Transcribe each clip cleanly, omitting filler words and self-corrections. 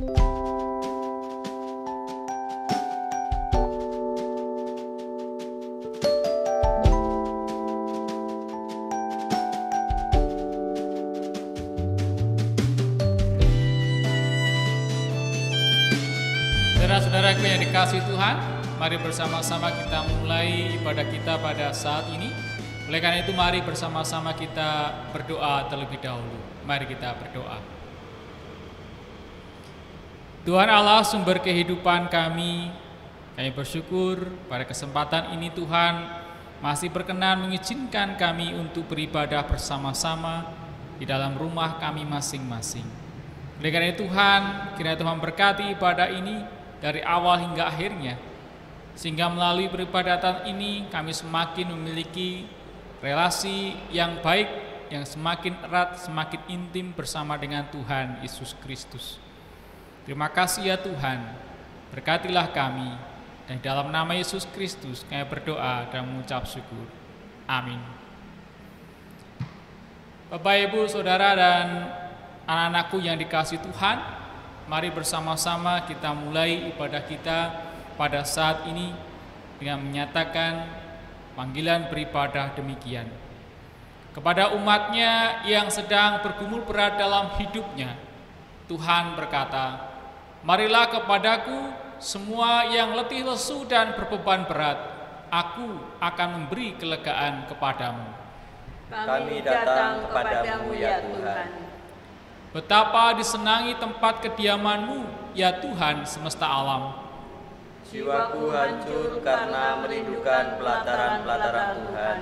Saudara-saudaraku yang dikasihi Tuhan, mari bersama-sama kita mulai ibadah kita pada saat ini. Oleh karena itu mari bersama-sama kita berdoa terlebih dahulu. Mari kita berdoa. Tuhan Allah, sumber kehidupan kami bersyukur pada kesempatan ini Tuhan masih berkenan mengizinkan kami untuk beribadah bersama-sama di dalam rumah kami masing-masing. Oleh karena itu Tuhan, kiranya Tuhan berkati ibadah ini dari awal hingga akhirnya, sehingga melalui peribadatan ini kami semakin memiliki relasi yang baik, yang semakin erat, semakin intim bersama dengan Tuhan Yesus Kristus. Terima kasih ya Tuhan, berkatilah kami, dan dalam nama Yesus Kristus kami berdoa dan mengucap syukur. Amin. Bapak, Ibu, Saudara, dan anak-anakku yang dikasihi Tuhan, mari bersama-sama kita mulai ibadah kita pada saat ini dengan menyatakan panggilan beribadah demikian. Kepada umatnya yang sedang bergumul berat dalam hidupnya, Tuhan berkata, "Marilah kepadaku semua yang letih lesu dan berbeban berat, aku akan memberi kelegaan kepadamu." Kami datang kepadamu ya Tuhan. Betapa disenangi tempat kediaman-Mu, ya Tuhan semesta alam. Jiwaku hancur karena merindukan pelataran-pelataran Tuhan.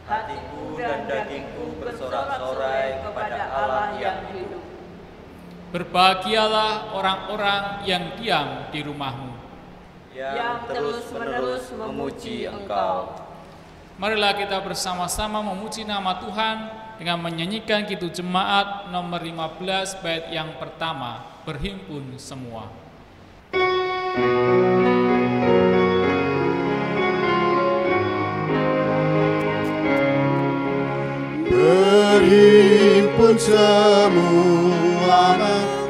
Hatiku dan dagingku bersorak-sorai kepada Allah yang hidup. Berbahagialah orang-orang yang diam di rumah-Mu, yang terus-menerus memuji Engkau. Marilah kita bersama-sama memuji nama Tuhan dengan menyanyikan Kidung Jemaat nomor 15 bait yang pertama, berhimpun semua. Berhimpun semua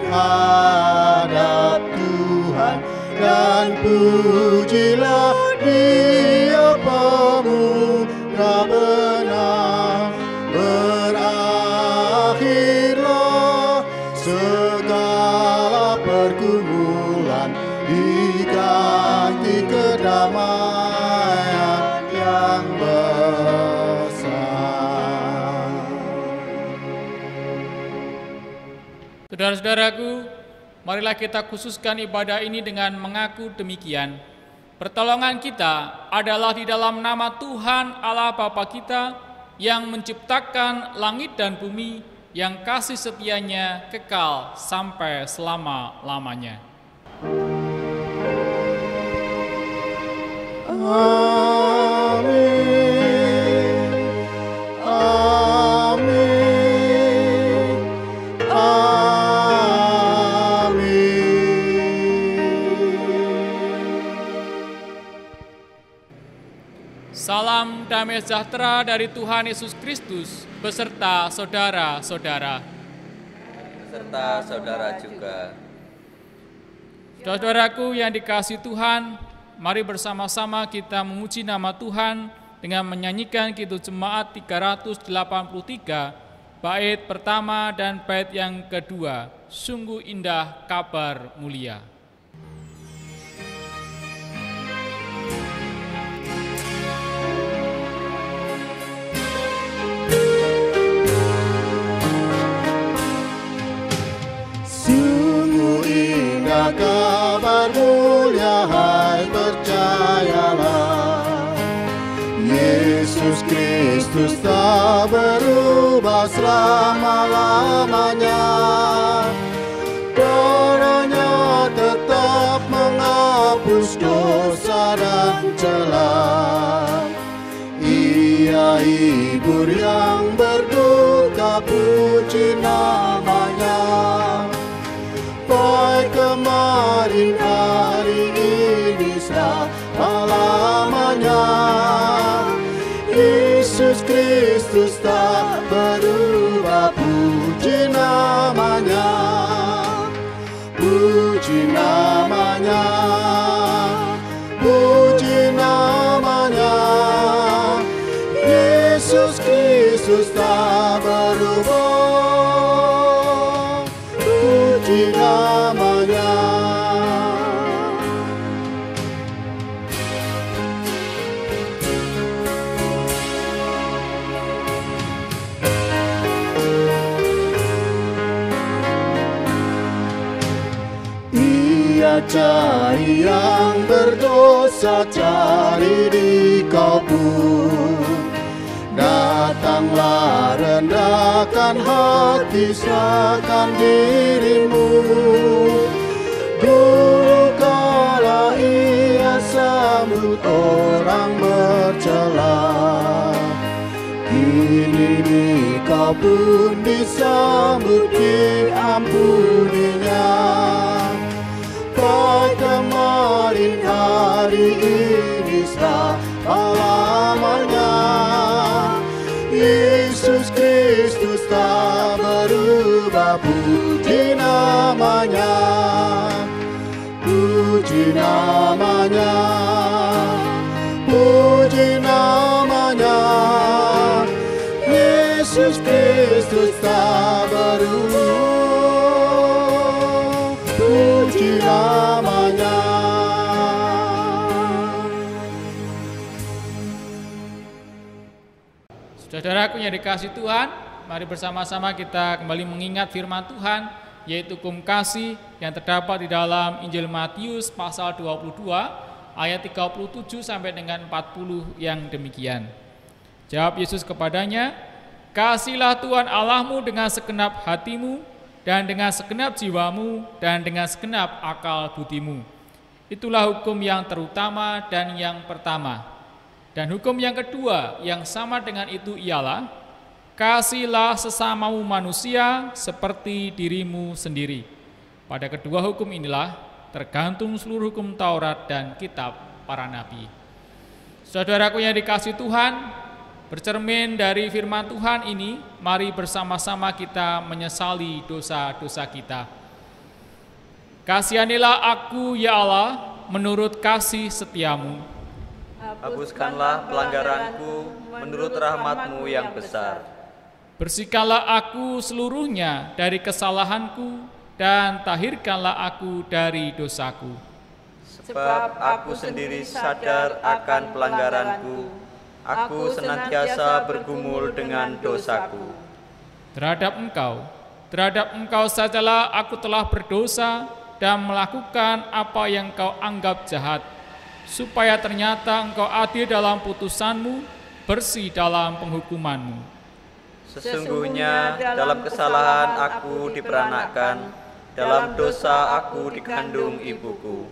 menghadap Tuhan, dan pujilah Dia pemuda benar. Berakhirlah segala pergumulan, diganti kedamaian yang besar. Saudara-saudaraku, marilah kita khususkan ibadah ini dengan mengaku demikian. Pertolongan kita adalah di dalam nama Tuhan Allah Bapa kita yang menciptakan langit dan bumi, yang kasih setianya kekal sampai selama-lamanya. Amin. Amin. Amin. Salam damai sejahtera dari Tuhan Yesus Kristus beserta saudara-saudara. Serta saudara juga. Saudara-saudaraku yang dikasihi Tuhan, mari bersama-sama kita memuji nama Tuhan dengan menyanyikan Kidung Jemaat 383, bait pertama dan bait yang kedua, sungguh indah kabar mulia. Sungguh indah kabar mulia, hai percayalah, Yesus Kristus tak berubah selama-lamanya. Darahnya tetap menghapus dosa dan celah. Ia hibur yang berduka, puji namanya. Baik kemarin, hari ini, selama-lamanya. Yesus Kristus tak berubah, puji namanya. Kristus tak berubah, puji namanya. Ia cari yang berdosa, cari di kau pun. Datanglah, rendahkan hati, serahkan dirimu. Dulu kala ia sambut orang bercela, kini kau pun disambut, diampuninya. Baik kemarin, hari ini, selama-lamanya. Yesus Kristus tak berubah, puji namanya, puji namanya, puji namanya. Yesus Kristus tak berubah, puji namanya. Saudaraku yang dikasihi Tuhan, mari bersama-sama kita kembali mengingat firman Tuhan, yaitu hukum kasih yang terdapat di dalam Injil Matius pasal 22 ayat 37 sampai dengan 40 yang demikian. Jawab Yesus kepadanya, "Kasihilah Tuhan Allahmu dengan segenap hatimu dan dengan segenap jiwamu dan dengan segenap akal budimu. Itulah hukum yang terutama dan yang pertama. Dan hukum yang kedua yang sama dengan itu ialah, kasihilah sesamamu manusia seperti dirimu sendiri. Pada kedua hukum inilah tergantung seluruh hukum Taurat dan kitab para nabi." Saudaraku yang dikasihi Tuhan, bercermin dari firman Tuhan ini, mari bersama-sama kita menyesali dosa-dosa kita. Kasihanilah aku ya Allah menurut kasih setiamu. Hapuskanlah pelanggaranku menurut rahmat-Mu yang besar. Bersihkanlah aku seluruhnya dari kesalahanku dan tahirkanlah aku dari dosaku. Sebab aku sendiri sadar akan pelanggaranku, aku senantiasa bergumul dengan dosaku. Terhadap engkau sajalah aku telah berdosa dan melakukan apa yang kau anggap jahat, supaya ternyata engkau adil dalam putusanmu, bersih dalam penghukumanmu. Sesungguhnya dalam kesalahan aku diperanakkan, dalam dosa aku dikandung ibuku.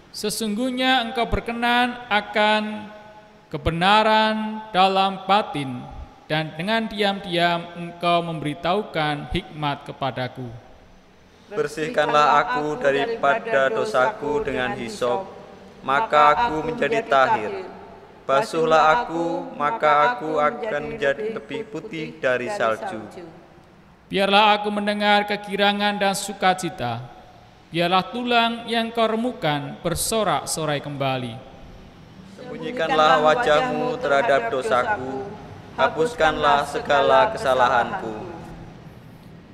Sesungguhnya engkau berkenan akan kebenaran dalam batin, dan dengan diam-diam engkau memberitahukan hikmat kepadaku. Bersihkanlah aku daripada dosaku dengan hisop, maka aku menjadi tahir. Basuhlah aku, maka aku akan menjadi lebih putih dari salju. Biarlah aku mendengar kegirangan dan sukacita. Biarlah tulang yang kau remukan bersorak-sorai kembali. Sembunyikanlah wajahmu terhadap dosaku, hapuskanlah segala kesalahanku.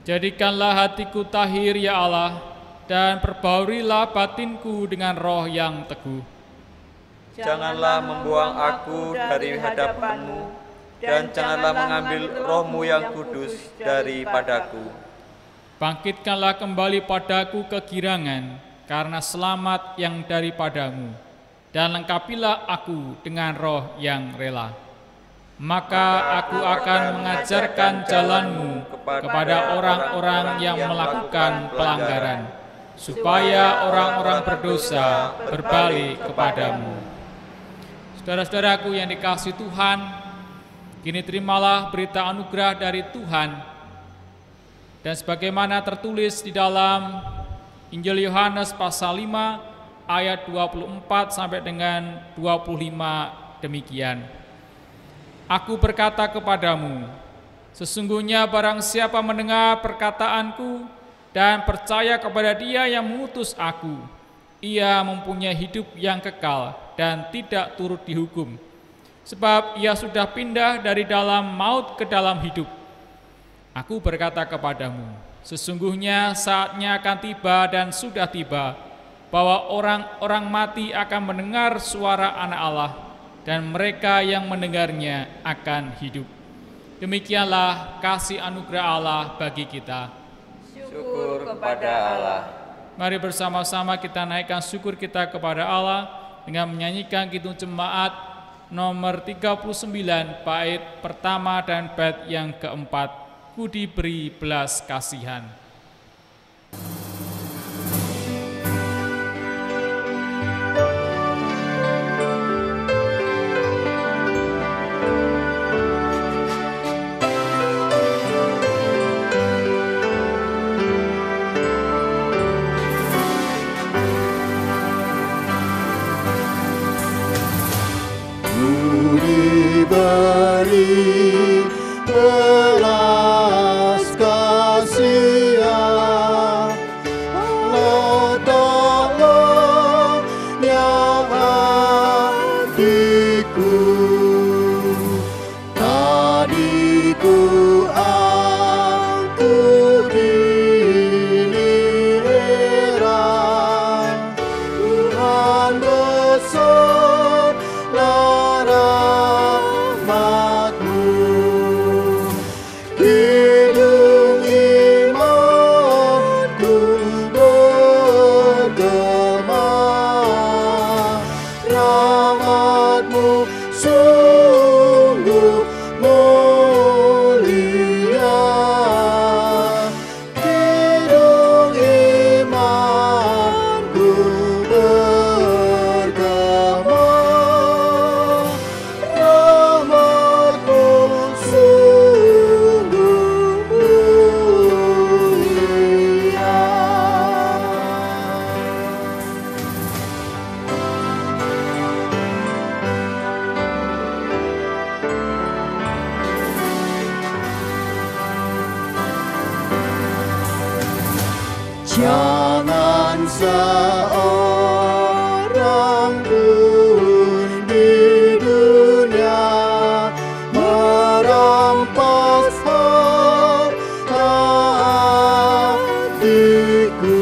Jadikanlah hatiku tahir ya Allah, dan perbaurilah batinku dengan roh yang teguh. Janganlah membuang aku dari hadapan-Mu, dan janganlah mengambil roh-Mu yang kudus daripadaku. Bangkitkanlah kembali padaku kegirangan, karena selamat yang daripadamu, dan lengkapilah aku dengan roh yang rela. Maka aku akan mengajarkan jalan-Mu kepada orang-orang yang melakukan pelanggaran, supaya orang-orang berdosa berbalik kepadamu. Saudara-saudaraku yang dikasihi Tuhan, kini terimalah berita anugerah dari Tuhan. Dan sebagaimana tertulis di dalam Injil Yohanes pasal 5 ayat 24 sampai dengan 25 demikian. Aku berkata kepadamu, sesungguhnya barang siapa mendengar perkataanku dan percaya kepada Dia yang mengutus aku, ia mempunyai hidup yang kekal dan tidak turut dihukum. sebab ia sudah pindah dari dalam maut ke dalam hidup. Aku berkata kepadamu, sesungguhnya saatnya akan tiba dan sudah tiba, bahwa orang-orang mati akan mendengar suara Anak Allah, dan mereka yang mendengarnya akan hidup. Demikianlah kasih anugerah Allah bagi kita. Syukur kepada Allah. Mari bersama-sama kita naikkan syukur kita kepada Allah dengan menyanyikan kidung jemaat nomor 39 bait pertama dan bait yang keempat, Ku diberi belas kasihan. Diberi belas kasihan, letaklah yang hatiku. Tadiku aku dilihat, Tuhan besar rahmat-Mu. Hidung imanku bergema, rahmat-Mu sungguh mulia. Hidung imanku bergema, rahmat-Mu sungguh mulia. Jangan seorang pun di dunia merampas hatiku.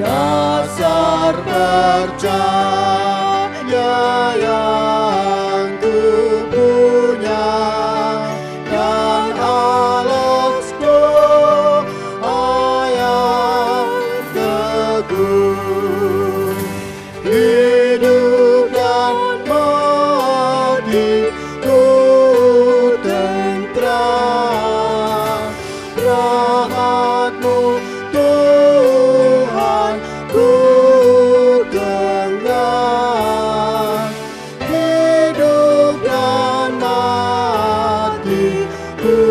Dasar percaya yang ku punya dan alas doa yang teguh, hidup dan matiku tentram. Rahmat-Mu Tuhan ku genggam, hidup dan matiku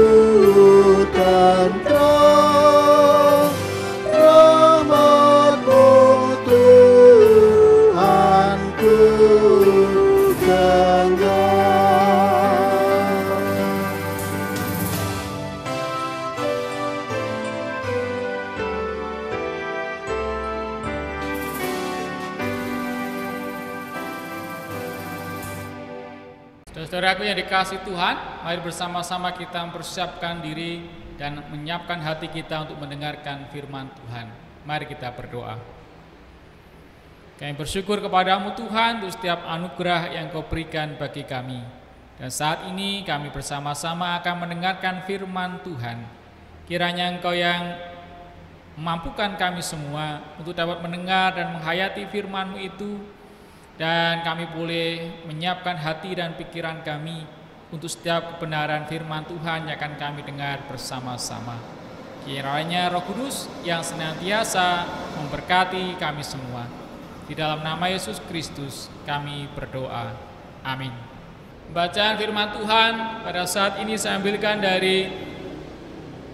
tentram. Rahmat-Mu Tuhan ku genggam. Saudaraku yang dikasihi Tuhan, mari bersama-sama kita mempersiapkan diri dan menyiapkan hati kita untuk mendengarkan firman Tuhan. Mari kita berdoa. Kami bersyukur kepadamu Tuhan untuk setiap anugerah yang Kau berikan bagi kami. Dan saat ini kami bersama-sama akan mendengarkan firman Tuhan. Kiranya Engkau yang memampukan kami semua untuk dapat mendengar dan menghayati firman-Mu itu, dan kami boleh menyiapkan hati dan pikiran kami untuk setiap kebenaran firman Tuhan yang akan kami dengar bersama-sama. Kiranya Roh Kudus yang senantiasa memberkati kami semua. Di dalam nama Yesus Kristus kami berdoa. Amin. Bacaan firman Tuhan pada saat ini saya ambilkan dari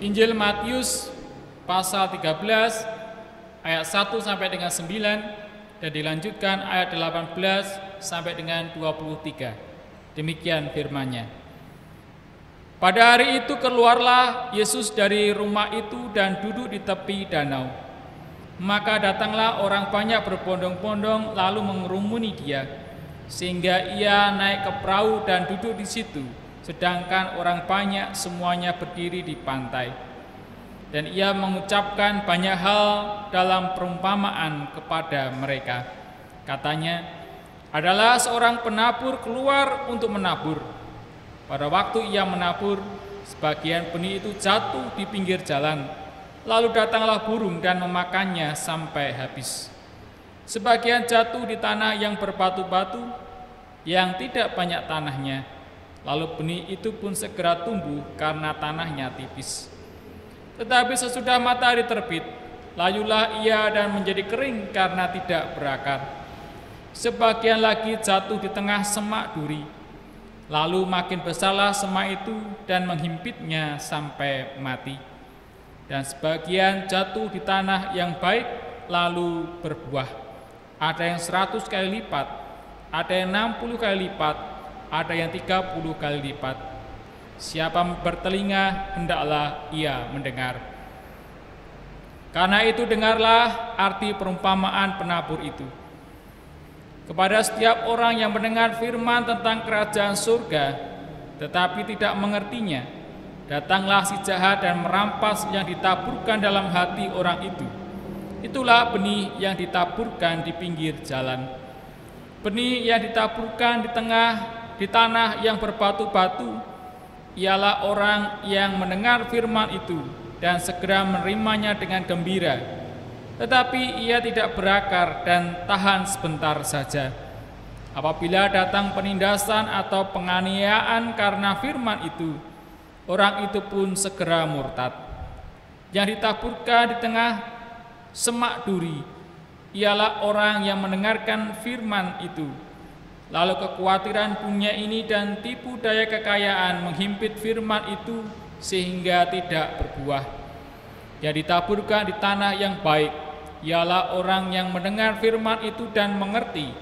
Injil Matius pasal 13 ayat 1 sampai dengan 9 dan dilanjutkan ayat 18 sampai dengan 23. Demikian firman-Nya. Pada hari itu keluarlah Yesus dari rumah itu dan duduk di tepi danau. Maka datanglah orang banyak berbondong-bondong lalu mengerumuni Dia. sehingga ia naik ke perahu dan duduk di situ, sedangkan orang banyak semuanya berdiri di pantai. Dan ia mengucapkan banyak hal dalam perumpamaan kepada mereka. Katanya, adalah seorang penabur keluar untuk menabur. Pada waktu ia menabur, sebagian benih itu jatuh di pinggir jalan, lalu datanglah burung dan memakannya sampai habis. Sebagian jatuh di tanah yang berbatu-batu, yang tidak banyak tanahnya, lalu benih itu pun segera tumbuh karena tanahnya tipis. Tetapi sesudah matahari terbit, layulah ia dan menjadi kering karena tidak berakar. Sebagian lagi jatuh di tengah semak duri, lalu makin besarlah semak itu dan menghimpitnya sampai mati. Dan sebagian jatuh di tanah yang baik lalu berbuah. Ada yang 100 kali lipat, ada yang 60 kali lipat, ada yang 30 kali lipat. Siapa bertelinga, hendaklah ia mendengar. Karena itu dengarlah arti perumpamaan penabur itu. Kepada setiap orang yang mendengar firman tentang kerajaan surga, tetapi tidak mengertinya, datanglah si jahat dan merampas yang ditaburkan dalam hati orang itu. Itulah benih yang ditaburkan di pinggir jalan. Benih yang ditaburkan di tanah yang berbatu-batu, ialah orang yang mendengar firman itu dan segera menerimanya dengan gembira. Tetapi ia tidak berakar dan tahan sebentar saja. Apabila datang penindasan atau penganiayaan karena firman itu, orang itu pun segera murtad. Yang ditaburkan di tengah semak duri ialah orang yang mendengarkan firman itu, lalu kekhawatiran dunia ini dan tipu daya kekayaan menghimpit firman itu sehingga tidak berbuah. Yang ditaburkan di tanah yang baik ialah orang yang mendengar firman itu dan mengerti,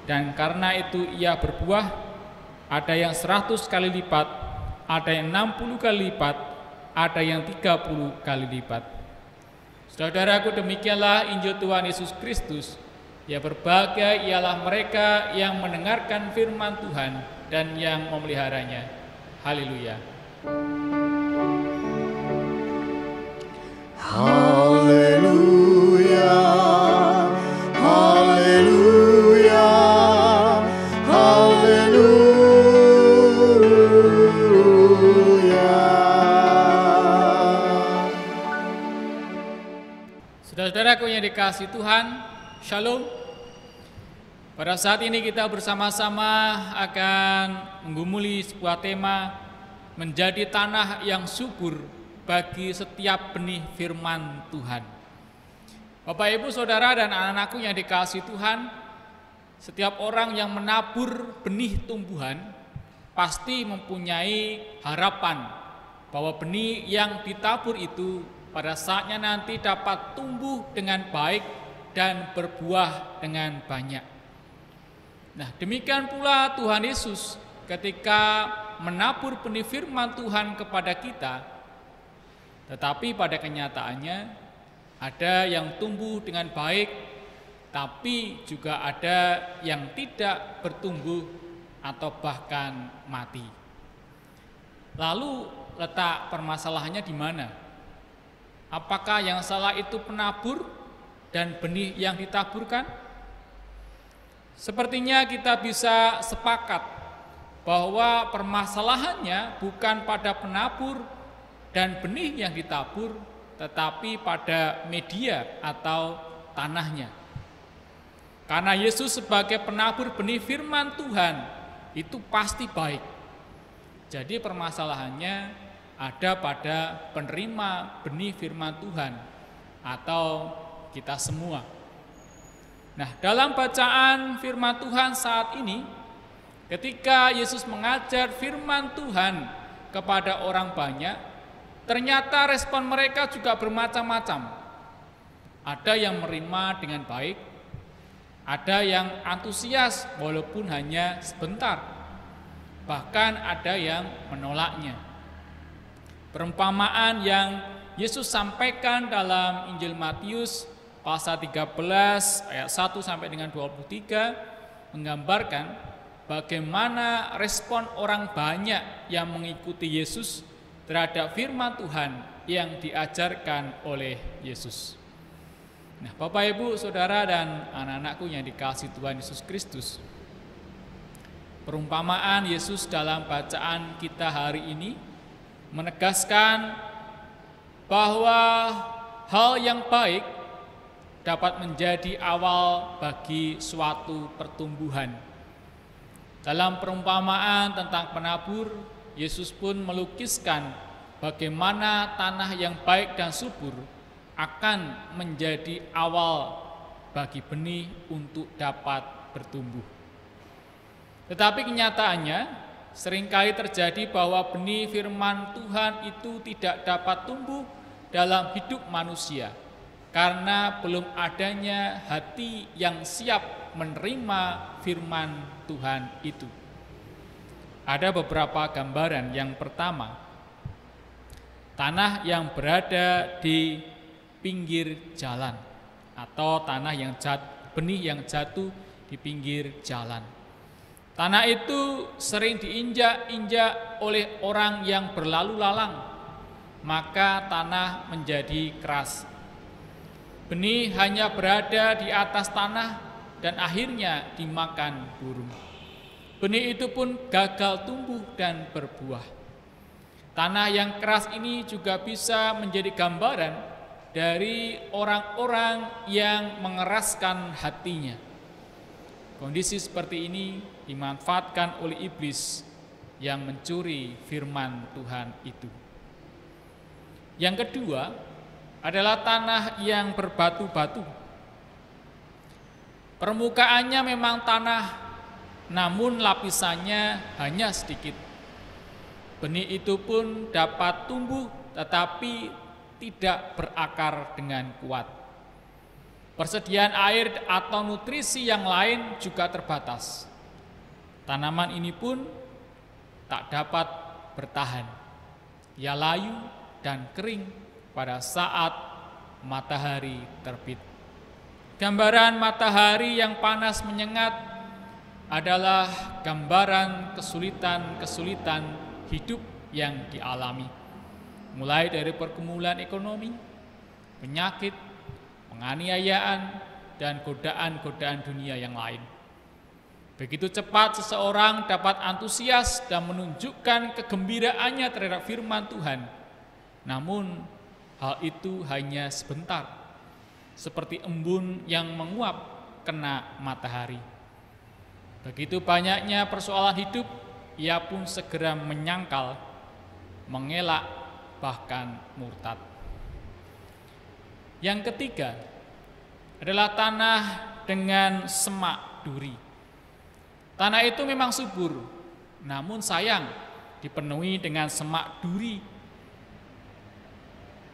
dan karena itu ia berbuah. Ada yang 100 kali lipat, ada yang 60 kali lipat, ada yang 30 kali lipat. Saudaraku, demikianlah Injil Tuhan Yesus Kristus. Ya, berbahagia ialah mereka yang mendengarkan firman Tuhan dan yang memeliharanya. Haleluya. Haleluya, haleluya, haleluya. Saudara-saudaraku yang dikasihi Tuhan, Shalom. Pada saat ini kita bersama-sama akan menggumuli sebuah tema, menjadi tanah yang subur bagi setiap benih firman Tuhan. Bapak, Ibu, Saudara, dan anak-anakku yang dikasihi Tuhan, setiap orang yang menabur benih tumbuhan pasti mempunyai harapan bahwa benih yang ditabur itu pada saatnya nanti dapat tumbuh dengan baik dan berbuah dengan banyak. Nah, demikian pula Tuhan Yesus ketika menabur benih firman Tuhan kepada kita. Tetapi pada kenyataannya ada yang tumbuh dengan baik, tapi juga ada yang tidak bertumbuh atau bahkan mati. Lalu letak permasalahannya di mana? Apakah yang salah itu penabur dan benih yang ditaburkan? Sepertinya kita bisa sepakat bahwa permasalahannya bukan pada penabur dan benih yang ditabur, tetapi pada media atau tanahnya. Karena Yesus sebagai penabur benih firman Tuhan itu pasti baik. Jadi permasalahannya ada pada penerima benih firman Tuhan atau kita semua. Nah, dalam bacaan firman Tuhan saat ini, ketika Yesus mengajar firman Tuhan kepada orang banyak, ternyata respon mereka juga bermacam-macam. Ada yang menerima dengan baik, ada yang antusias walaupun hanya sebentar, bahkan ada yang menolaknya. Perumpamaan yang Yesus sampaikan dalam Injil Matius pasal 13 ayat 1 sampai dengan 23 menggambarkan bagaimana respon orang banyak yang mengikuti Yesus terhadap firman Tuhan yang diajarkan oleh Yesus. Nah, Bapak, Ibu, Saudara, dan anak-anakku yang dikasihi Tuhan Yesus Kristus, perumpamaan Yesus dalam bacaan kita hari ini menegaskan bahwa hal yang baik dapat menjadi awal bagi suatu pertumbuhan. Dalam perumpamaan tentang penabur, Yesus pun melukiskan bagaimana tanah yang baik dan subur akan menjadi awal bagi benih untuk dapat bertumbuh. Tetapi kenyataannya seringkali terjadi bahwa benih firman Tuhan itu tidak dapat tumbuh dalam hidup manusia karena belum adanya hati yang siap menerima firman Tuhan itu. Ada beberapa gambaran. Yang pertama, tanah yang berada di pinggir jalan atau tanah yang benih yang jatuh di pinggir jalan. Tanah itu sering diinjak-injak oleh orang yang berlalu lalang, maka tanah menjadi keras. Benih hanya berada di atas tanah dan akhirnya dimakan burung. Benih itu pun gagal tumbuh dan berbuah. Tanah yang keras ini juga bisa menjadi gambaran dari orang-orang yang mengeraskan hatinya. Kondisi seperti ini dimanfaatkan oleh iblis yang mencuri firman Tuhan itu. Yang kedua adalah tanah yang berbatu-batu. Permukaannya memang tanah, namun lapisannya hanya sedikit. Benih itu pun dapat tumbuh tetapi tidak berakar dengan kuat. Persediaan air atau nutrisi yang lain juga terbatas. Tanaman ini pun tak dapat bertahan. Ia layu dan kering pada saat matahari terbit. Gambaran matahari yang panas menyengat adalah gambaran kesulitan-kesulitan hidup yang dialami. Mulai dari pergumulan ekonomi, penyakit, penganiayaan, dan godaan-godaan dunia yang lain. Begitu cepat seseorang dapat antusias dan menunjukkan kegembiraannya terhadap firman Tuhan. Namun, hal itu hanya sebentar, seperti embun yang menguap kena matahari. Begitu banyaknya persoalan hidup, ia pun segera menyangkal, mengelak, bahkan murtad. Yang ketiga adalah tanah dengan semak duri. Tanah itu memang subur, namun sayang dipenuhi dengan semak duri.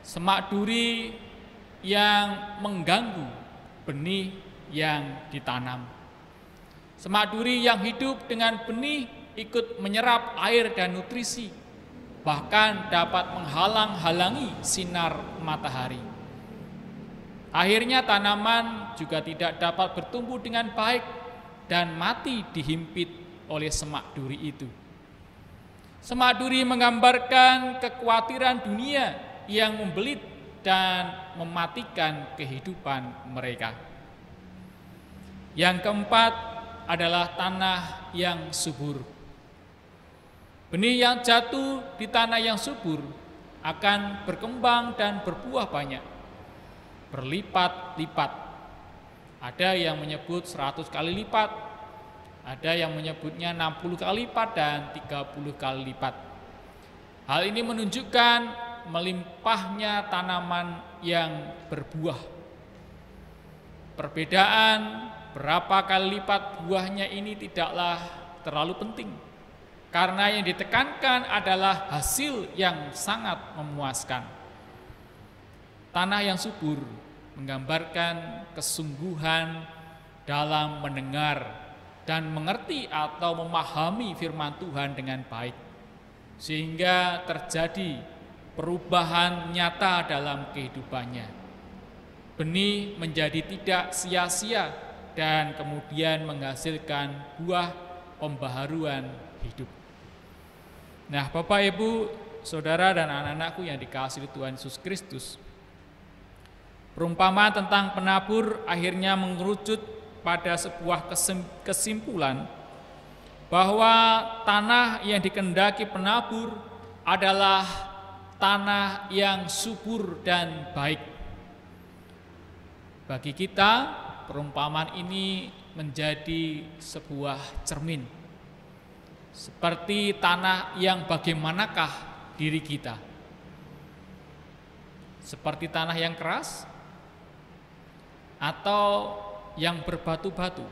Semak duri yang mengganggu benih yang ditanam. Semak duri yang hidup dengan benih ikut menyerap air dan nutrisi, bahkan dapat menghalang-halangi sinar matahari. Akhirnya tanaman juga tidak dapat bertumbuh dengan baik dan mati dihimpit oleh semak duri itu. Semak duri menggambarkan kekhawatiran dunia yang membelit dan mematikan kehidupan mereka. Yang keempat adalah tanah yang subur. Benih yang jatuh di tanah yang subur akan berkembang dan berbuah banyak, berlipat-lipat. Ada yang menyebut 100 kali lipat, ada yang menyebutnya 60 kali lipat dan 30 kali lipat. Hal ini menunjukkan melimpahnya tanaman yang berbuah. Perbedaan berapa kali lipat buahnya ini tidaklah terlalu penting, karena yang ditekankan adalah hasil yang sangat memuaskan. Tanah yang subur menggambarkan kesungguhan dalam mendengar dan mengerti atau memahami firman Tuhan dengan baik, sehingga terjadi perubahan nyata dalam kehidupannya. Benih menjadi tidak sia-sia dan kemudian menghasilkan buah pembaharuan hidup. Nah, Bapak, Ibu, Saudara, dan anak-anakku yang dikasihi Tuhan Yesus Kristus, perumpamaan tentang penabur akhirnya mengerucut pada sebuah kesimpulan bahwa tanah yang dikehendaki penabur adalah tanah yang subur dan baik. Bagi kita, perumpamaan ini menjadi sebuah cermin. Seperti tanah yang bagaimanakah diri kita? Seperti tanah yang keras atau yang berbatu-batu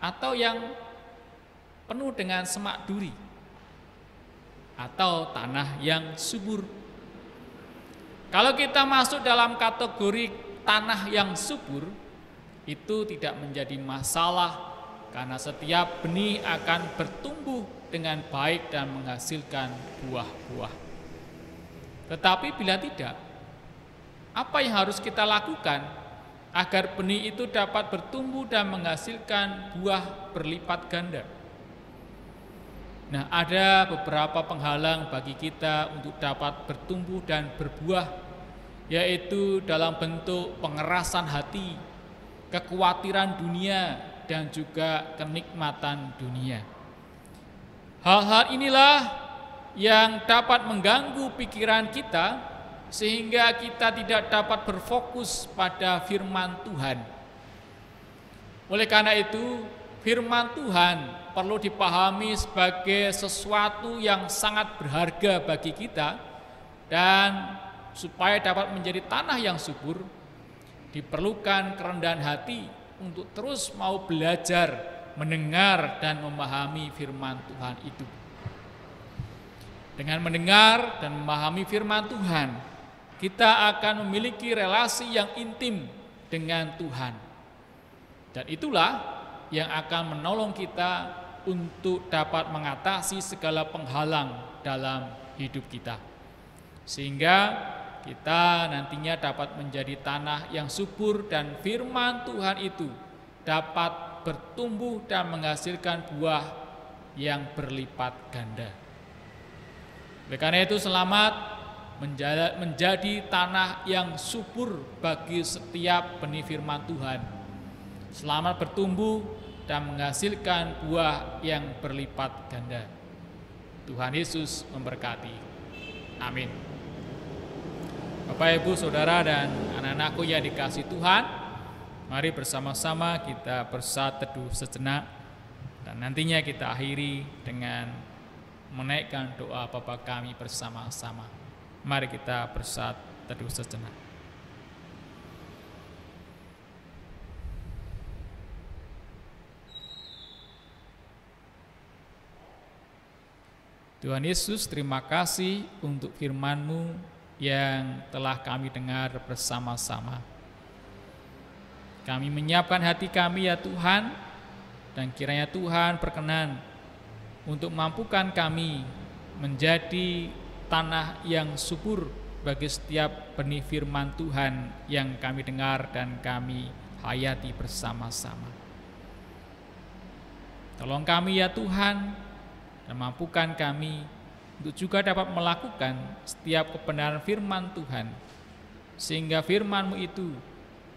atau yang penuh dengan semak duri atau tanah yang subur. Kalau kita masuk dalam kategori tanah yang subur, itu tidak menjadi masalah karena setiap benih akan bertumbuh dengan baik dan menghasilkan buah-buah. Tetapi bila tidak, apa yang harus kita lakukan agar benih itu dapat bertumbuh dan menghasilkan buah berlipat ganda? Nah, ada beberapa penghalang bagi kita untuk dapat bertumbuh dan berbuah, yaitu dalam bentuk pengerasan hati, kekhawatiran dunia, dan juga kenikmatan dunia. Hal-hal inilah yang dapat mengganggu pikiran kita sehingga kita tidak dapat berfokus pada firman Tuhan. Oleh karena itu, firman Tuhan perlu dipahami sebagai sesuatu yang sangat berharga bagi kita, dan supaya dapat menjadi tanah yang subur, diperlukan kerendahan hati untuk terus mau belajar, mendengar, dan memahami firman Tuhan itu. Dengan mendengar dan memahami firman Tuhan, kita akan memiliki relasi yang intim dengan Tuhan. Dan itulah yang akan menolong kita untuk dapat mengatasi segala penghalang dalam hidup kita. Sehingga kita nantinya dapat menjadi tanah yang subur dan firman Tuhan itu dapat bertumbuh dan menghasilkan buah yang berlipat ganda. Oleh karena itu, selamat menjadi tanah yang subur bagi setiap benih firman Tuhan. Selamat bertumbuh dan menghasilkan buah yang berlipat ganda. Tuhan Yesus memberkati. Amin. Bapak, Ibu, Saudara, dan anak-anakku yang dikasihi Tuhan, mari bersama-sama kita bersatu teduh sejenak, dan nantinya kita akhiri dengan menaikkan doa Bapa kami bersama-sama. Mari kita bersatu teduh sejenak. Tuhan Yesus, terima kasih untuk firman-Mu yang telah kami dengar bersama-sama. Kami menyiapkan hati kami ya Tuhan, dan kiranya Tuhan berkenan untuk mampukan kami menjadi tanah yang subur bagi setiap benih firman Tuhan yang kami dengar dan kami hayati bersama-sama. Tolong kami ya Tuhan, dan mampukan kami untuk juga dapat melakukan setiap kebenaran firman Tuhan, sehingga firman-Mu itu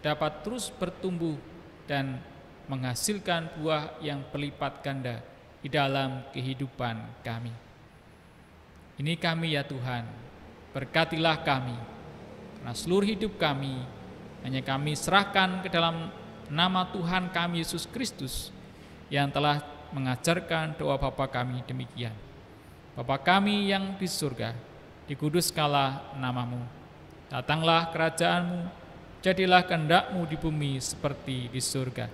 dapat terus bertumbuh dan menghasilkan buah yang berlipat ganda di dalam kehidupan kami. Ini kami ya Tuhan, berkatilah kami, karena seluruh hidup kami hanya kami serahkan ke dalam nama Tuhan kami Yesus Kristus yang telah mengajarkan doa Bapa kami demikian. Bapa kami yang di surga, dikuduskanlah nama-Mu. Datanglah kerajaan-Mu, jadilah kehendak-Mu di bumi seperti di surga.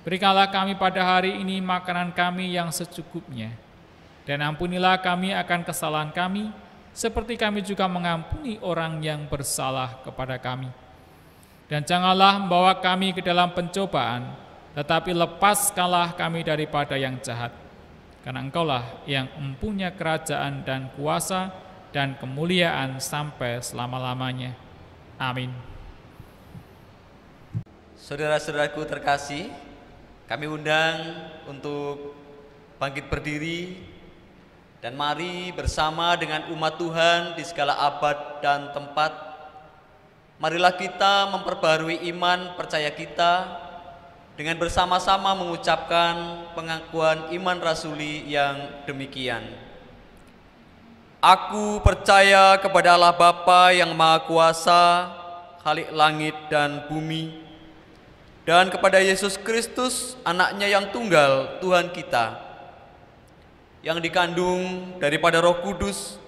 Berikanlah kami pada hari ini makanan kami yang secukupnya, dan ampunilah kami akan kesalahan kami, seperti kami juga mengampuni orang yang bersalah kepada kami. Dan janganlah membawa kami ke dalam pencobaan, tetapi lepaskanlah kami daripada yang jahat. Karena Engkaulah yang mempunyai kerajaan dan kuasa dan kemuliaan sampai selama-lamanya. Amin. Saudara-saudaraku terkasih, Kami undang untuk bangkit berdiri dan mari bersama dengan umat Tuhan di segala abad dan tempat. Marilah kita memperbarui iman percaya kita dengan bersama-sama mengucapkan pengakuan iman rasuli yang demikian. Aku percaya kepada Allah Bapa yang Maha Kuasa, Khalik langit dan bumi, dan kepada Yesus Kristus, anaknya yang tunggal, Tuhan kita, yang dikandung daripada Roh Kudus,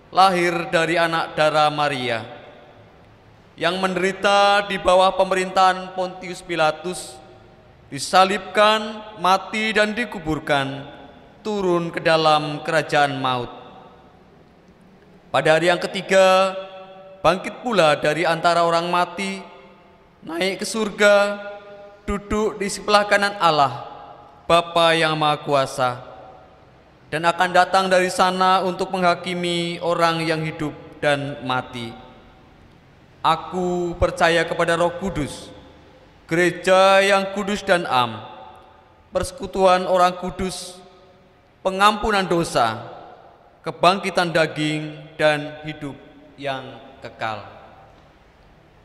lahir dari anak darah Maria, yang menderita di bawah pemerintahan Pontius Pilatus, disalibkan, mati dan dikuburkan, turun ke dalam kerajaan maut. Pada hari yang ketiga, bangkit pula dari antara orang mati, naik ke surga, duduk di sebelah kanan Allah, Bapa yang Maha Kuasa, dan akan datang dari sana untuk menghakimi orang yang hidup dan mati. Aku percaya kepada Roh Kudus, gereja yang kudus dan am, persekutuan orang kudus, pengampunan dosa, kebangkitan daging, dan hidup yang kekal.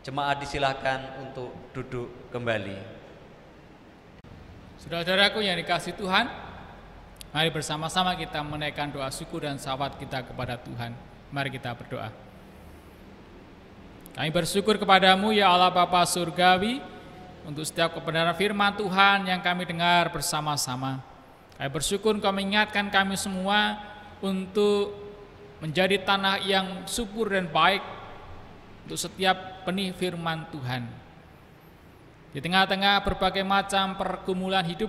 Jemaat disilahkan untuk duduk kembali. Saudara-saudaraku yang dikasihi Tuhan, mari bersama-sama kita menaikkan doa syukur dan salawat kita kepada Tuhan. Mari kita berdoa. Kami bersyukur kepadamu ya Allah Bapa Surgawi, untuk setiap kebenaran firman Tuhan yang kami dengar bersama-sama. Kami bersyukur Engkau mengingatkan kami semua untuk menjadi tanah yang subur dan baik untuk setiap benih firman Tuhan. Di tengah-tengah berbagai macam pergumulan hidup,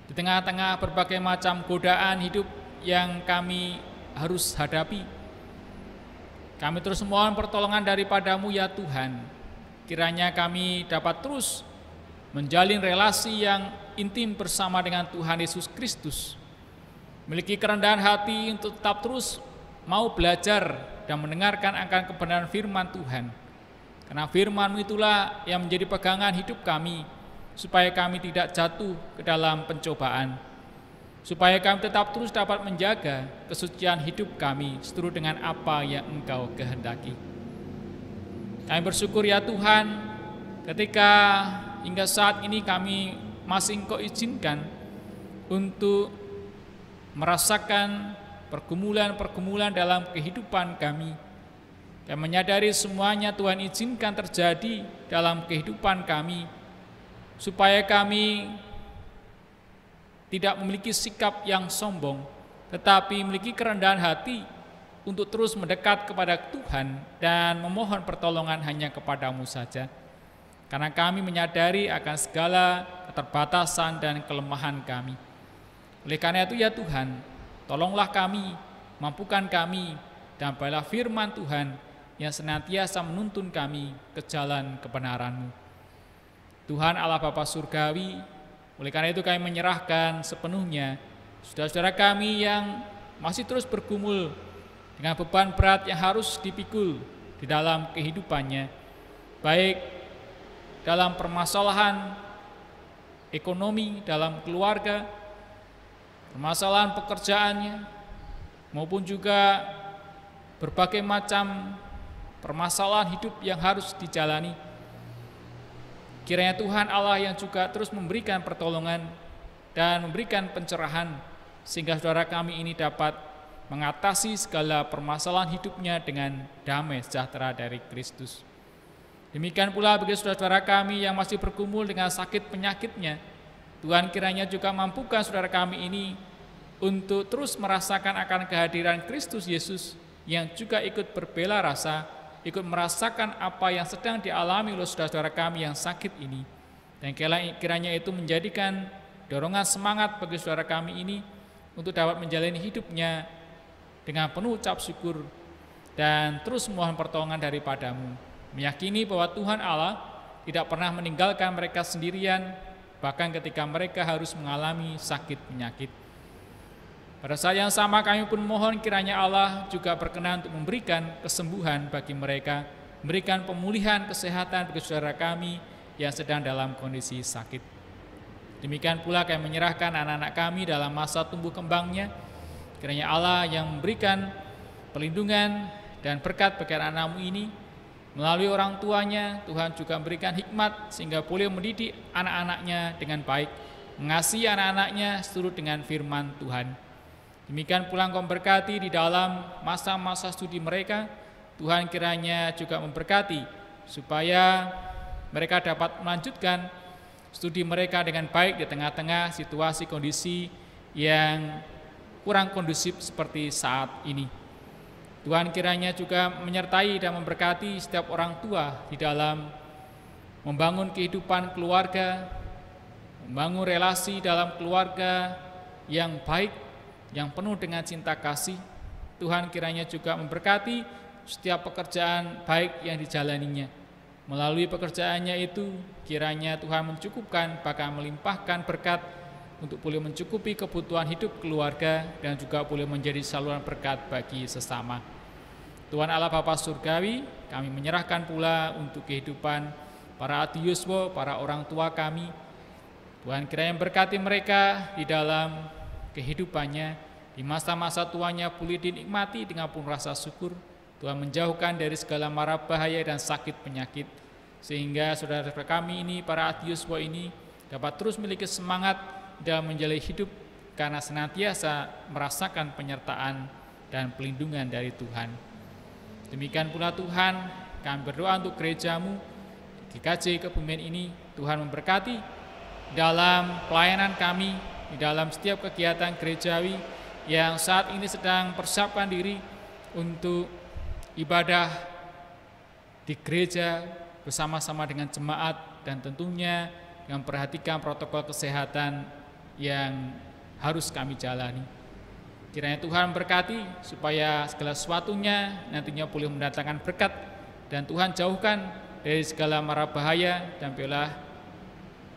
di tengah-tengah berbagai macam godaan hidup yang kami harus hadapi, kami terus mohon pertolongan daripada-Mu ya Tuhan. Kiranya kami dapat terus menjalin relasi yang intim bersama dengan Tuhan Yesus Kristus, memiliki kerendahan hati untuk tetap terus mau belajar dan mendengarkan akan kebenaran firman Tuhan. Karena firman-Mu itulah yang menjadi pegangan hidup kami, supaya kami tidak jatuh ke dalam pencobaan, supaya kami tetap terus dapat menjaga kesucian hidup kami seturut dengan apa yang Engkau kehendaki. Kami bersyukur ya Tuhan, ketika hingga saat ini kami masih Engkau izinkan untuk merasakan pergumulan-pergumulan dalam kehidupan kami. Kami menyadari semuanya Tuhan izinkan terjadi dalam kehidupan kami, supaya kami tidak memiliki sikap yang sombong, tetapi memiliki kerendahan hati untuk terus mendekat kepada Tuhan dan memohon pertolongan hanya kepada-Mu saja. Karena kami menyadari akan segala keterbatasan dan kelemahan kami. Oleh karena itu ya Tuhan, tolonglah kami, mampukan kami, dan baiklah firman Tuhan yang senantiasa menuntun kami ke jalan kebenaran-Mu. Tuhan Allah Bapa Surgawi, oleh karena itu kami menyerahkan sepenuhnya saudara-saudara kami yang masih terus bergumul dengan beban berat yang harus dipikul di dalam kehidupannya, baik dalam permasalahan ekonomi, dalam keluarga, permasalahan pekerjaannya, maupun juga berbagai macam permasalahan hidup yang harus dijalani. Kiranya Tuhan Allah yang juga terus memberikan pertolongan dan memberikan pencerahan, sehingga saudara kami ini dapat mengatasi segala permasalahan hidupnya dengan damai sejahtera dari Kristus. Demikian pula bagi saudara-saudara kami yang masih bergumul dengan sakit penyakitnya, Tuhan kiranya juga mampukan saudara kami ini untuk terus merasakan akan kehadiran Kristus Yesus yang juga ikut berbela rasa, ikut merasakan apa yang sedang dialami oleh saudara-saudara kami yang sakit ini. Dan kiranya itu menjadikan dorongan semangat bagi saudara kami ini untuk dapat menjalani hidupnya dengan penuh ucap syukur dan terus mohon pertolongan daripada-Mu, meyakini bahwa Tuhan Allah tidak pernah meninggalkan mereka sendirian, bahkan ketika mereka harus mengalami sakit penyakit. Pada saat yang sama kami pun mohon kiranya Allah juga berkenan untuk memberikan kesembuhan bagi mereka, memberikan pemulihan kesehatan bagi saudara kami yang sedang dalam kondisi sakit. Demikian pula kami menyerahkan anak-anak kami dalam masa tumbuh kembangnya. Kiranya Allah yang memberikan perlindungan dan berkat bagi anak-anak-Mu ini, melalui orang tuanya, Tuhan juga memberikan hikmat sehingga boleh mendidik anak-anaknya dengan baik, mengasihi anak-anaknya seturut dengan firman Tuhan. Demikian pula Engkau memberkati di dalam masa-masa studi mereka. Tuhan kiranya juga memberkati supaya mereka dapat melanjutkan studi mereka dengan baik di tengah-tengah situasi kondisi yang kurang kondusif seperti saat ini. Tuhan kiranya juga menyertai dan memberkati setiap orang tua di dalam membangun kehidupan keluarga, membangun relasi dalam keluarga yang baik, yang penuh dengan cinta kasih. Tuhan kiranya juga memberkati setiap pekerjaan baik yang dijalaninya. Melalui pekerjaannya itu, kiranya Tuhan mencukupkan, bahkan melimpahkan berkat untuk boleh mencukupi kebutuhan hidup keluarga dan juga boleh menjadi saluran berkat bagi sesama. Tuhan Allah Bapa Surgawi, kami menyerahkan pula untuk kehidupan para ati yuswa, para orang tua kami. Tuhan kiranya berkati mereka di dalam kehidupannya, di masa-masa tuanya boleh dinikmati dengan penuh rasa syukur. Tuhan menjauhkan dari segala mara bahaya dan sakit penyakit, sehingga saudara-saudara kami ini, para ati yuswa ini, dapat terus memiliki semangat dalam menjalani hidup karena senantiasa merasakan penyertaan dan pelindungan dari Tuhan. Demikian pula Tuhan, kami berdoa untuk gereja-Mu di GKJ Kebumen ini. Tuhan memberkati dalam pelayanan kami, di dalam setiap kegiatan gerejawi yang saat ini sedang persiapkan diri untuk ibadah di gereja bersama-sama dengan jemaat, dan tentunya yang memperhatikan protokol kesehatan yang harus kami jalani. Kiranya Tuhan berkati supaya segala sesuatunya nantinya boleh mendatangkan berkat, dan Tuhan jauhkan dari segala mara bahaya, dan biarlah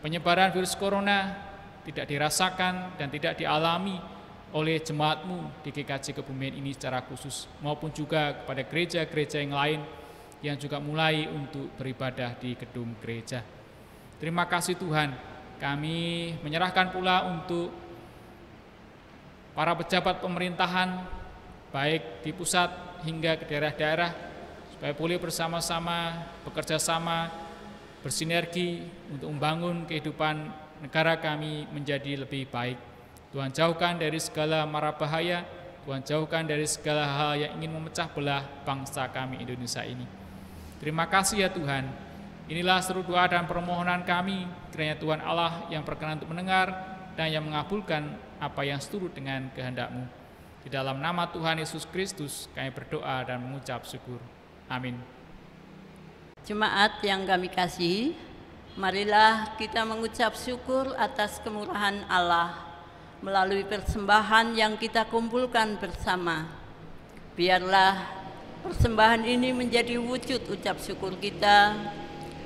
penyebaran virus corona tidak dirasakan dan tidak dialami oleh jemaat-Mu di GKJ Kebumen ini secara khusus, maupun juga kepada gereja-gereja yang lain yang juga mulai untuk beribadah di gedung gereja. Terima kasih Tuhan, kami menyerahkan pula untuk para pejabat pemerintahan, baik di pusat hingga ke daerah-daerah, supaya boleh bersama-sama, bekerja sama, bersinergi untuk membangun kehidupan negara kami menjadi lebih baik. Tuhan jauhkan dari segala mara bahaya, Tuhan jauhkan dari segala hal yang ingin memecah belah bangsa kami Indonesia ini. Terima kasih ya Tuhan. Inilah seru doa dan permohonan kami, kiranya Tuhan Allah yang berkenan untuk mendengar dan yang mengabulkan apa yang seturut dengan kehendak-Mu. Di dalam nama Tuhan Yesus Kristus kami berdoa dan mengucap syukur. Amin. Jemaat yang kami kasihi, marilah kita mengucap syukur atas kemurahan Allah melalui persembahan yang kita kumpulkan bersama. Biarlah persembahan ini menjadi wujud ucap syukur kita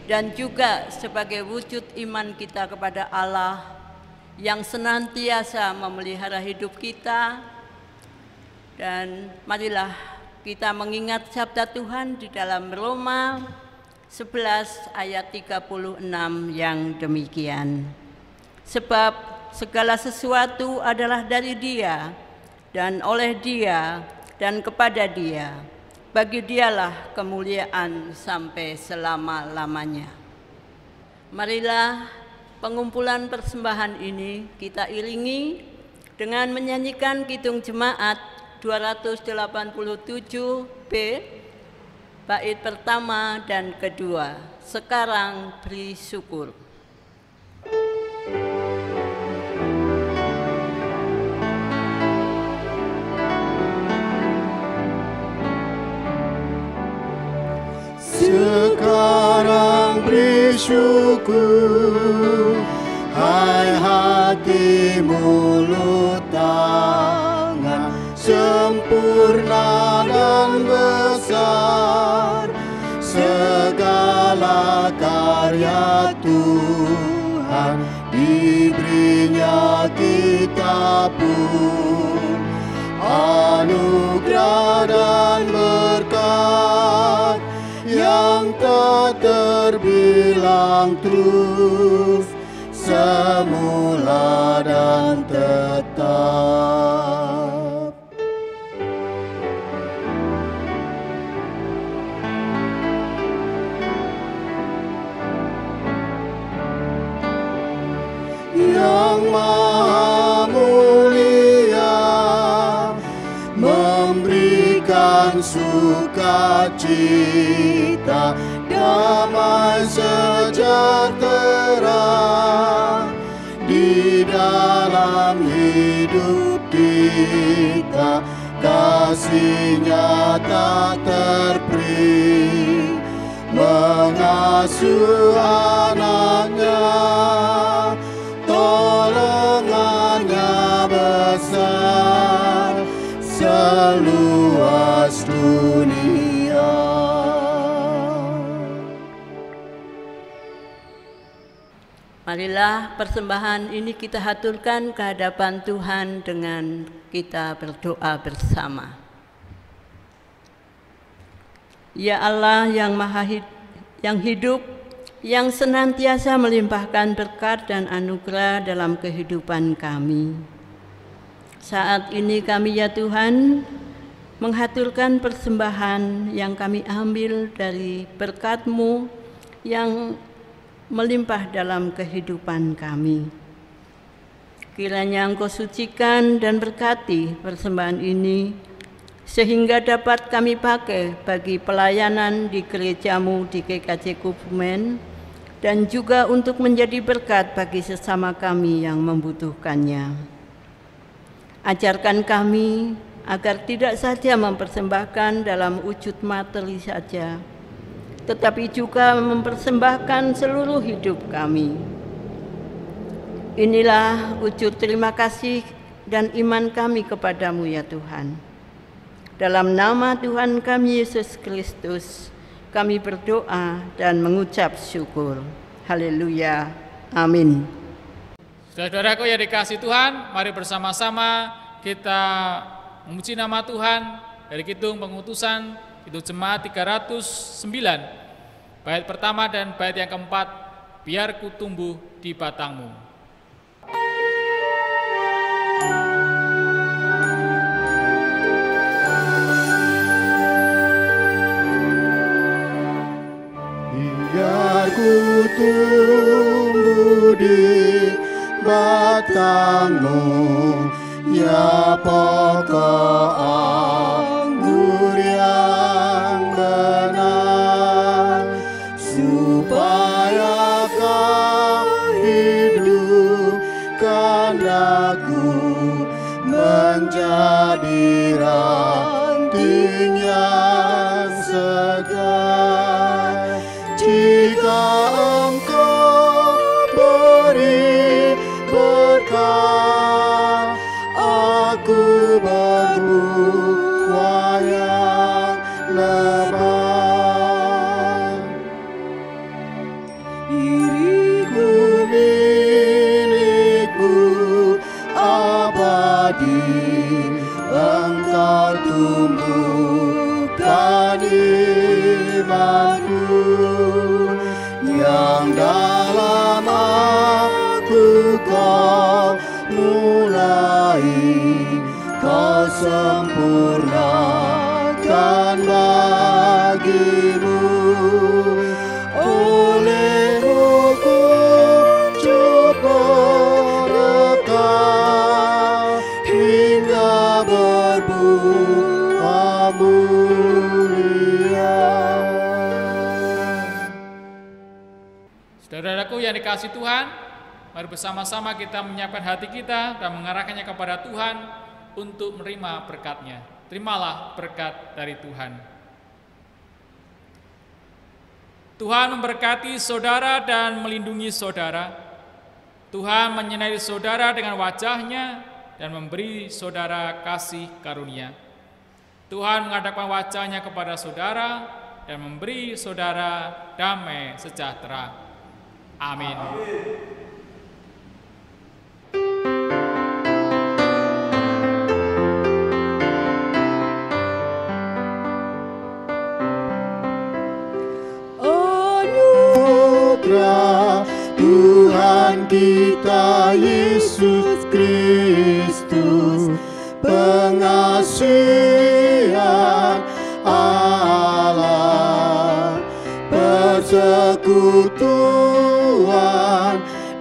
dan juga sebagai wujud iman kita kepada Allah yang senantiasa memelihara hidup kita. Dan marilah kita mengingat sabda Tuhan di dalam Roma 11 ayat 36 yang demikian. Sebab segala sesuatu adalah dari Dia dan oleh Dia dan kepada Dia. Bagi Dialah kemuliaan sampai selama-lamanya. Marilah pengumpulan persembahan ini kita iringi dengan menyanyikan Kidung Jemaat 287B, bait pertama dan kedua. Sekarang beri syukur. Sekarang beri syukur, hai hati mulut tangan, sempurna dan besar segala karya Tuhan, diberinya kita pun anugerah dan berkat yang tak terbilang terus semula dan tetap. Yang Maha Mulia memberikan sukacita, damai sejahtera di dalam hidup kita. Kasih-Nya tak terperi, mengasuh anak-Nya. Tolongannya besar seluas dunia. Marilah persembahan ini kita haturkan ke hadapan Tuhan dengan kita berdoa bersama. Ya Allah yang yang hidup, yang senantiasa melimpahkan berkat dan anugerah dalam kehidupan kami. Saat ini kami ya Tuhan menghaturkan persembahan yang kami ambil dari berkat-Mu yang melimpah dalam kehidupan kami. Kiranya Engkau sucikan dan berkati persembahan ini sehingga dapat kami pakai bagi pelayanan di gereja-Mu di GKJ Kebumen, dan juga untuk menjadi berkat bagi sesama kami yang membutuhkannya. Ajarkan kami agar tidak saja mempersembahkan dalam wujud materi saja, tetapi juga mempersembahkan seluruh hidup kami. Inilah wujud terima kasih dan iman kami kepadamu ya Tuhan. Dalam nama Tuhan kami Yesus Kristus, kami berdoa dan mengucap syukur. Haleluya. Amin. Saudaraku yang dikasihi Tuhan, mari bersama-sama kita memuji nama Tuhan dari Kidung Pengutusan, Kidung Jemaat 309, bait pertama dan bait yang keempat, biar ku tumbuh di batangmu. Biar ku tumbuh di batangmu, ya pokok anggur yang benar, supaya kau hidupkan aku menjadi ranting yang segar. Jika Engkau beri berkat, aku berbuah yang lebat. Diriku milikmu abadi, Engkau tumbuhkan imanku, yang dalam aku kau mulai, kau sempurnakan bagimu. Oleh-Mu ku cukup berkah hingga berbuah mulia. Saudaraku yang dikasihi Tuhan, mari bersama-sama kita menyiapkan hati kita dan mengarahkannya kepada Tuhan untuk menerima berkat-Nya. Terimalah berkat dari Tuhan. Tuhan memberkati saudara dan melindungi saudara. Tuhan menyinari saudara dengan wajah-Nya dan memberi saudara kasih karunia. Tuhan menghadapkan wajah-Nya kepada saudara dan memberi saudara damai sejahtera. Amin. Anugerah Tuhan kita Yesus Kristus, pengasihan Allah, persekutuan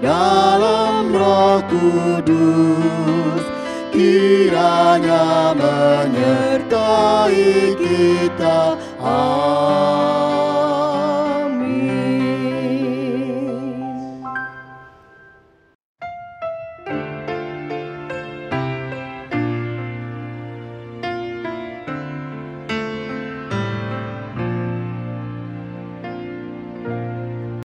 dalam Roh Kudus, kiranya menyertai kita. Amin.